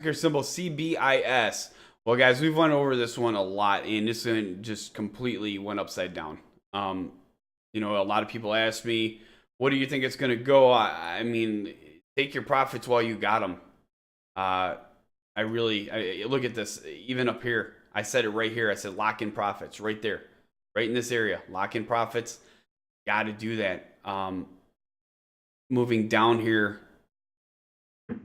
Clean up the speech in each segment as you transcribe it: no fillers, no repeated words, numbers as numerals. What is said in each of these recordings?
ticker symbol CBIS. Well, guys, we've went over this one a lot, and this one just completely went upside down. A lot of people ask me, what do you think it's going to go? I mean, take your profits while you got them. I look at this, even up here. I said it right here. I said lock in profits right there, right in this area. Lock in profits. Got to do that. Moving down here to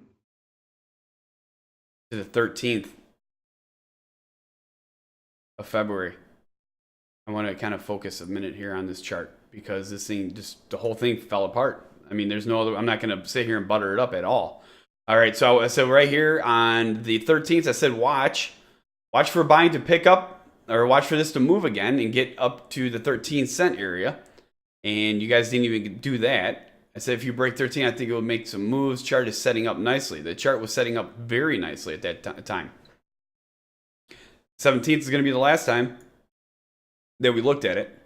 the 13th of February. I want to kind of focus a minute here on this chart because this thing, just the whole thing fell apart. I mean, there's no other, I'm not going to sit here and butter it up at all. All right, so right here on the 13th, I said watch for buying to pick up, or watch for this to move again and get up to the 13-cent area. And you guys didn't even do that. I said if you break 13, I think it will make some moves. Chart is setting up nicely. The chart was setting up very nicely at that time. 17th is going to be the last time that we looked at it.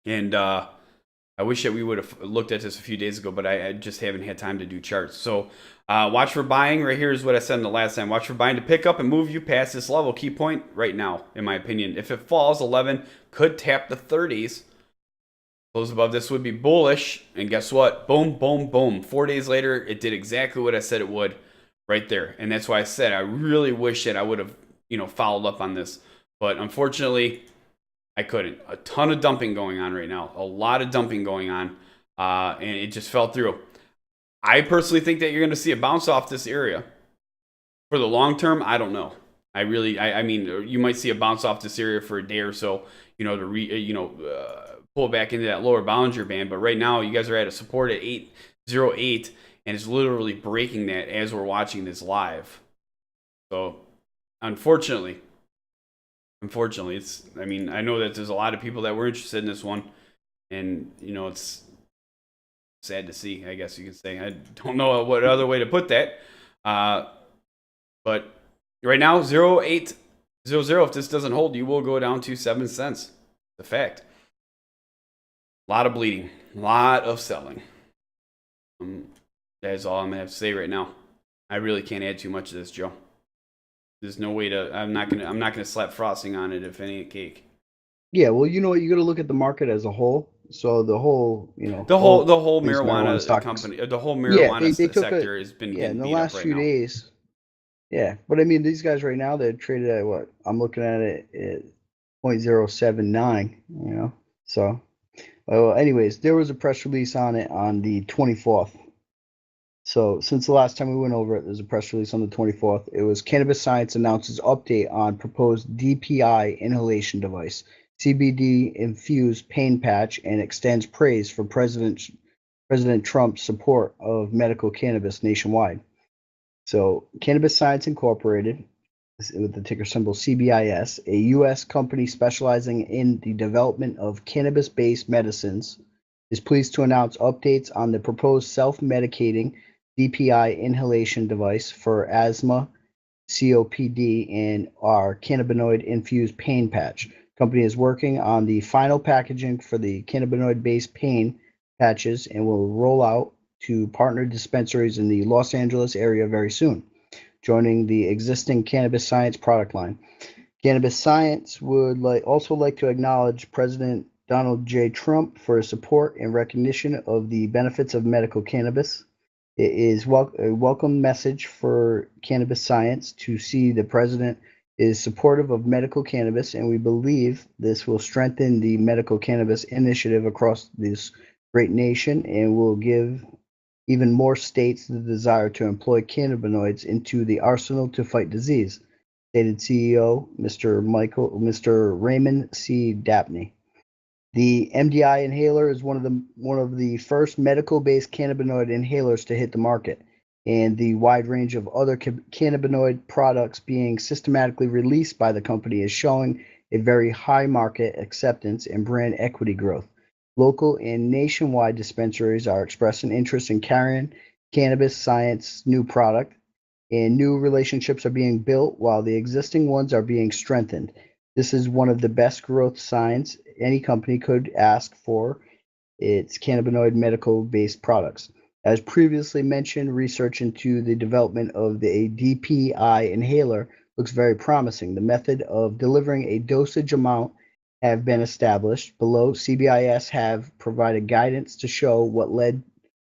And I wish that we would have looked at this a few days ago, but I just haven't had time to do charts. So watch for buying. Right here is what I said in the last time. Watch for buying to pick up and move you past this level. Key point right now, in my opinion. If it falls, 11 could tap the 30s. Close above this would be bullish. And guess what? Boom, boom, boom. 4 days later, it did exactly what I said it would right there. And that's why I said I really wish that I would have, followed up on this. But unfortunately, I couldn't. A ton of dumping going on right now. A lot of dumping going on. And it just fell through. I personally think that you're going to see a bounce off this area. For the long term, I don't know. I mean, you might see a bounce off this area for a day or so, to pull back into that lower Bollinger Band. But right now, you guys are at a support at 808, and it's literally breaking that as we're watching this live. So, unfortunately, I mean, I know that there's a lot of people that were interested in this one, and, it's sad to see, I guess you could say. I don't know what other way to put that. But right now, 0800, if this doesn't hold, you will go down to 7 cents. It's a fact. A lot of bleeding, a lot of selling. That is all I'm gonna have to say right now. I really can't add too much to this, Joe. There's no way to. I'm not gonna slap frosting on it if it ain't cake. Yeah, well, you got to look at the market as a whole. So the whole, the whole marijuana company, the whole marijuana sector has been getting in the beat last up right few now. days. Yeah, but I mean, these guys right now, they're traded at what? I'm looking at it at 0.079. So. Well, anyways, there was a press release on it on the 24th. So since the last time we went over it, there's a press release on the 24th. It was Cannabis Science announces update on proposed DPI inhalation device, CBD infused pain patch, and extends praise for President Trump's support of medical cannabis nationwide. So Cannabis Science Incorporated, with the ticker symbol CBIS, a U.S. company specializing in the development of cannabis-based medicines, is pleased to announce updates on the proposed self-medicating DPI inhalation device for asthma, COPD, and our cannabinoid-infused pain patch. The company is working on the final packaging for the cannabinoid-based pain patches and will roll out to partner dispensaries in the Los Angeles area very soon, joining the existing Cannabis Science product line. Cannabis Science would also like to acknowledge President Donald J. Trump for his support and recognition of the benefits of medical cannabis. It is a welcome message for Cannabis Science to see the president is supportive of medical cannabis, and we believe this will strengthen the medical cannabis initiative across this great nation and will give even more states the desire to employ cannabinoids into the arsenal to fight disease, stated CEO Mr. Raymond C. Dabney. The MDI inhaler is one of the first medical-based cannabinoid inhalers to hit the market, and the wide range of other cannabinoid products being systematically released by the company is showing a very high market acceptance and brand equity growth. Local and nationwide dispensaries are expressing interest in carrying Cannabis Science new product, and new relationships are being built while the existing ones are being strengthened. This is one of the best growth signs any company could ask for its cannabinoid medical-based products. As previously mentioned, research into the development of the DPI inhaler looks very promising. The method of delivering a dosage amount have been established. Below, CBIS have provided guidance to show what led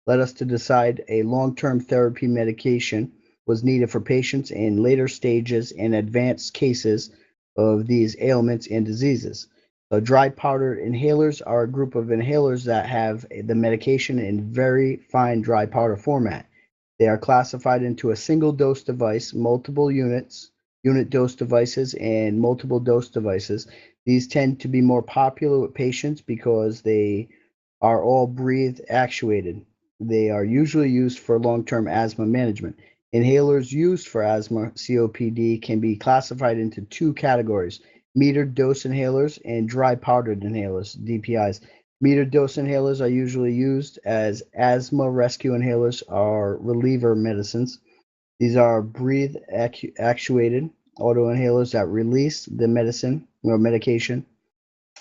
us to decide a long-term therapy medication was needed for patients in later stages and advanced cases of these ailments and diseases. So dry powdered inhalers are a group of inhalers that have the medication in very fine dry powder format. They are classified into a single dose device, multiple units, unit dose devices, and multiple dose devices. These tend to be more popular with patients because they are all breathe actuated. They are usually used for long-term asthma management. Inhalers used for asthma COPD can be classified into two categories: metered dose inhalers and dry powdered inhalers, DPIs. Metered dose inhalers are usually used as asthma rescue inhalers or reliever medicines. These are breathe actuated auto inhalers that release the medicine or medication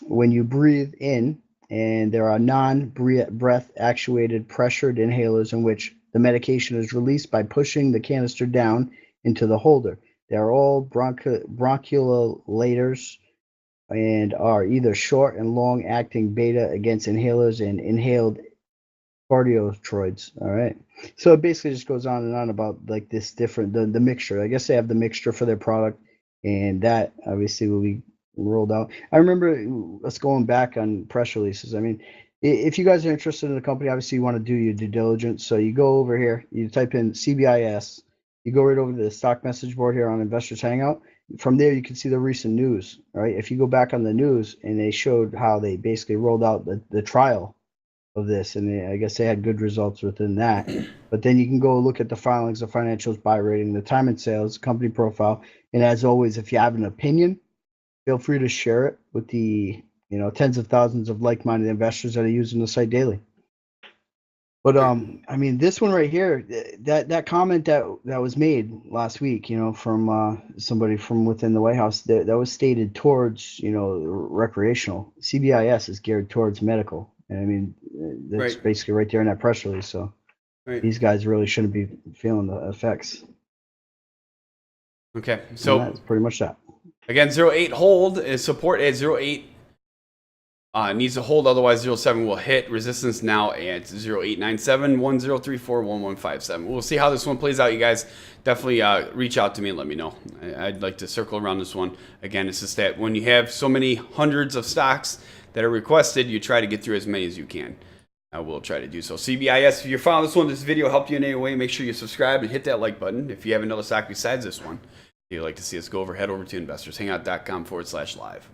when you breathe in, and there are non-breath actuated pressured inhalers in which the medication is released by pushing the canister down into the holder. They are all bronchodilators and are either short and long acting beta against inhalers and inhaled cardiotroids. All right. So it basically just goes on and on about like this different, the mixture. I guess they have the mixture for their product, and that obviously will be rolled out. I remember us going back on press releases. I mean, if you guys are interested in the company, obviously you want to do your due diligence. So you go over here, you type in CBIS, you go right over to the stock message board here on Investors Hangout. From there, you can see the recent news, right? If you go back on the news, and they showed how they basically rolled out the trial of this, and I guess they had good results within that. But then you can go look at the filings, the financials, buy rating, the time and sales, company profile, and as always, if you have an opinion, feel free to share it with the tens of thousands of like-minded investors that are using the site daily. But I mean, this one right here, that comment that was made last week, from somebody from within the White House, that was stated towards recreational. CBIS is geared towards medical, and I mean that's basically right there in that press release. So these guys really shouldn't be feeling the effects. Okay, so and that's pretty much that. Again, 08 hold is support at 08. Needs to hold, otherwise 07 will hit. Resistance now at 0897 1034 1157. We'll see how this one plays out, you guys. Definitely reach out to me and let me know. I'd like to circle around this one. Again, it's just that when you have so many hundreds of stocks that are requested, you try to get through as many as you can. I will try to do so. CBIS, if you're following this video helped you in any way, make sure you subscribe and hit that like button. If you have another stock besides this one you'd like to see us go over, head over to investorshangout.com/live.